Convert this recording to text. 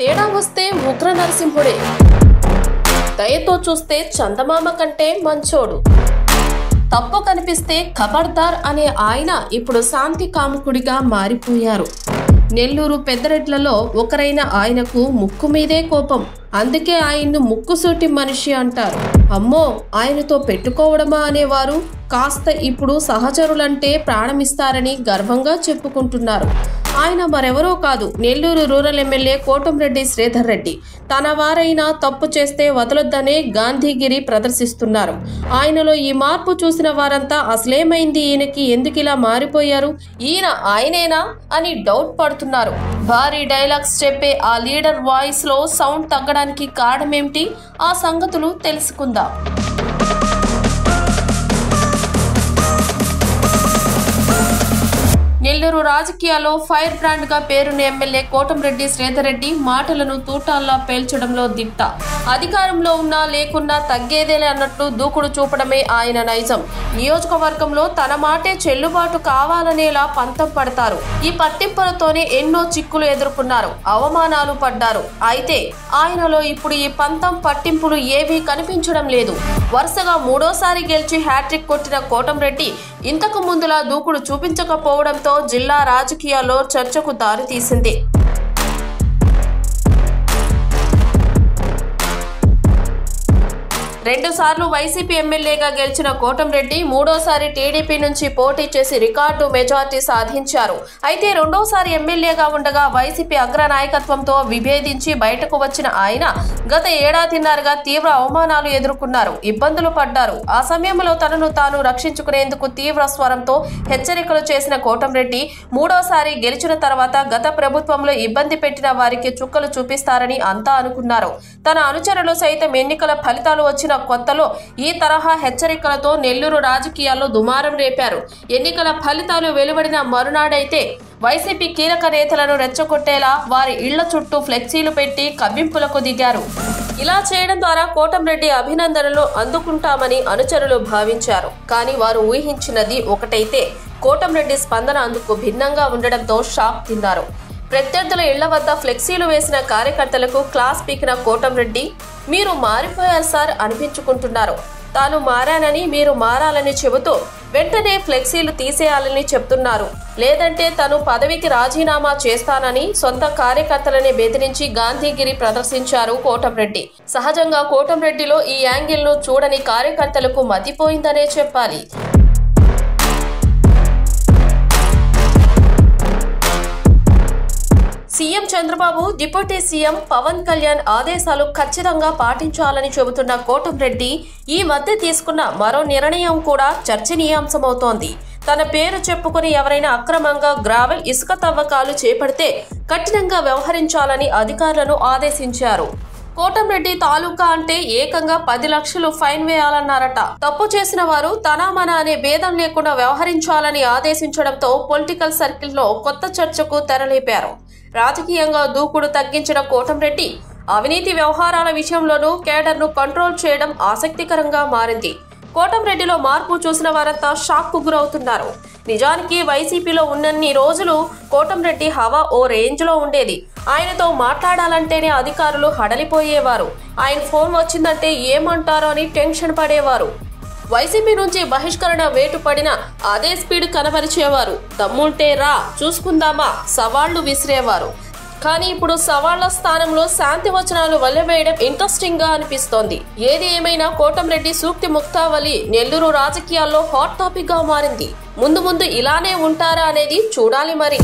తేడా వస్తే ఉగ్ర నరసింహుడే, దయతో చూస్తే చందమామ కంటే మంచోడు, తప్పు కనిపిస్తే ఖబర్దార్ అనే ఆయన ఇప్పుడు శాంతి కాముకుడిగా మారిపోయారు. నెల్లూరు పెద్దరెడ్లలో ఒకరైన ఆయనకు ముక్కు మీదే కోపం. అందుకే ఆయన్ను ముక్కుసూటి మనిషి అంటారు. అమ్మో, ఆయనతో పెట్టుకోవడమా అనేవారు కాస్త ఇప్పుడు సహచరులంటే ప్రాణమిస్తారని గర్వంగా చెప్పుకుంటున్నారు. ఆయన మరెవరో కాదు, నెల్లూరు రూరల్ ఎమ్మెల్యే కోటంరెడ్డి శ్రీధర్ రెడ్డి. తన వారైనా తప్పు చేస్తే వదలొద్దనే గాంధీగిరి ప్రదర్శిస్తున్నారు. ఆయనలో ఈ మార్పు చూసిన వారంతా అసలేమైంది, ఈయనకి ఎందుకిలా మారిపోయారు, ఈయన ఆయనేనా అని డౌట్ పడుతున్నారు. భారీ డైలాగ్స్ చెప్పే ఆ లీడర్ వాయిస్ లో సౌండ్ తగ్గడానికి కారణమేమిటి, ఆ సంగతులు తెలుసుకుందాం. నెల్లూరు రాజకీయాల్లో ఫైర్ బ్రాండ్ గా పేరున్న ఎమ్మెల్యే కోటంరెడ్డి శ్రీధర్ రెడ్డి మాటలను తూటాల్లా పేల్చడంలో దిట్ట. అధికారంలో ఉన్నా లేకున్నా తగ్గేదేలే అన్నట్లు దూకుడు చూపడమే ఆయన నైజం. నియోజకవర్గంలో తన మాటే చెల్లుబాటు కావాలనేలా పంతం పడతారు. ఈ పట్టింపులతోనే ఎన్నో చిక్కులు ఎదుర్కొన్నారు, అవమానాలు పడ్డారు. అయితే ఆయనలో ఇప్పుడు ఈ పంతం పట్టింపులు ఏవీ కనిపించడం లేదు. వరుసగా మూడోసారి గెలిచి హ్యాట్రిక్ కొట్టిన కోటంరెడ్డి ఇంతకు ముందులా దూకుడు చూపించకపోవడంతో జిల్లా రాజకీయాల్లో చర్చకు దారితీసింది. రెండుసార్లు వైసీపీ ఎమ్మెల్యేగా గెలిచిన కోటంరెడ్డి మూడోసారి టీడీపీ నుంచి పోటీ చేసి రికార్డు మెజార్టీ సాధించారు. అయితే రెండోసారి ఎమ్మెల్యేగా ఉండగా వైసీపీ అగ్ర నాయకత్వంతో విభేదించి బయటకు వచ్చిన ఆయన గత ఏడాదిన్నరగా తీవ్ర అవమానాలు ఎదుర్కొన్నారు, ఇబ్బందులు పడ్డారు. ఆ సమయంలో తనను తాను రక్షించుకునేందుకు తీవ్ర స్వరంతో హెచ్చరికలు చేసిన కోటంరెడ్డి మూడోసారి గెలిచిన తర్వాత గత ప్రభుత్వంలో ఇబ్బంది పెట్టిన వారికి చుక్కలు చూపిస్తారని అంతా అనుకున్నారు. తన అనుచరులు సైతం ఎన్నికల ఫలితాలు వచ్చిన కొత్తలో ఈ తరహా హెచ్చరికలతో నెల్లూరు రాజకీయాల్లో దుమారం రేపారు. ఎన్నికల ఫలితాలు వెలువడిన మరునాడైతే వైసీపీ కీలక నేతలను రెచ్చగొట్టేలా వారి ఇళ్ల చుట్టూ ఫ్లెక్సీలు పెట్టి కవ్వింపులకు దిగారు. ఇలా చేయడం ద్వారా కోటంరెడ్డి అభినందనలు అందుకుంటామని అనుచరులు భావించారు. కానీ వారు ఊహించినది ఒకటైతే కోటంరెడ్డి స్పందన అందుకు భిన్నంగా ఉండడంతో షాక్ తిన్నారు. ప్రత్యర్థుల ఇళ్ల వద్ద ఫ్లెక్సీలు వేసిన కార్యకర్తలకు క్లాస్ పీకిన కోటంరెడ్డి, మీరు మారిపోయారు సార్ అనిపించుకుంటున్నారు. తాను మారానని మీరు మారాలని చెబుతూ వెంటనే ఫ్లెక్సీలు తీసేయాలని చెప్తున్నారు. లేదంటే తను పదవికి రాజీనామా చేస్తానని సొంత కార్యకర్తలని బెదిరించి గాంధీగిరి ప్రదర్శించారు కోటంరెడ్డి. సహజంగా కోటంరెడ్డిలో ఈ యాంగిల్ ను చూడని కార్యకర్తలకు మతిపోయిందనే చెప్పాలి. CM Chandrababu, deputy CM Pawan Kalyan ఆదేశాలు ఖచ్చితంగా పాటించాలని చెబుతున్న కోటంరెడ్డి ఈ మధ్య తీసుకున్న మరో నిర్ణయం కూడా చర్చనీయాంశమవుతోంది. తన పేరు చెప్పుకుని ఎవరైనా అక్రమంగా గ్రావెల్, ఇసుక తవ్వకాలు చేపడితే కఠినంగా వ్యవహరించాలని అధికారులను ఆదేశించారు. కోటంరెడ్డి తాలూకా అంటే ఏకంగా 10 లక్షలు ఫైన్ వేయాలన్నారట. తప్పు చేసిన వారు తనామన అనే భేదం లేకుండా వ్యవహరించాలని ఆదేశించడంతో పొలిటికల్ సర్కిల్లో కొత్త చర్చకు తెరలేపారు. రాజకీయంగా దూకుడు తగ్గించిన కోటంరెడ్డి అవినీతి వ్యవహారాల విషయంలోనూ కేడర్ను కంట్రోల్ చేయడం ఆసక్తికరంగా మారింది. కోటంరెడ్డిలో మార్పు చూసిన వారంతా షాక్ కు గురవుతున్నారు. నిజానికి వైసీపీలో ఉన్నన్ని రోజులు కోటంరెడ్డి హవా ఓ రేంజ్ లో ఉండేది. ఆయనతో మాట్లాడాలంటేనే అధికారులు హడలిపోయేవారు. ఆయన ఫోన్ వచ్చిందంటే ఏమంటారో అని టెన్షన్ పడేవారు. వైసీపీ నుంచి బహిష్కరణ వేటు పడిన అదే స్పీడ్ కనబరిచేవారు. దమ్ముంటే రా చూసుకుందామా సవాళ్లు విసిరేవారు. కానీ ఇప్పుడు సవాళ్ల స్థానంలో శాంతి వచనాలు వల్లవేయడం ఇంట్రెస్టింగ్ గా అనిపిస్తోంది. ఏది ఏమైనా కోటంరెడ్డి సూక్తి ముక్తావళి నెల్లూరు రాజకీయాల్లో హాట్ టాపిక్ గా మారింది. ముందు ముందు ఇలానే ఉంటారా అనేది చూడాలి మరి.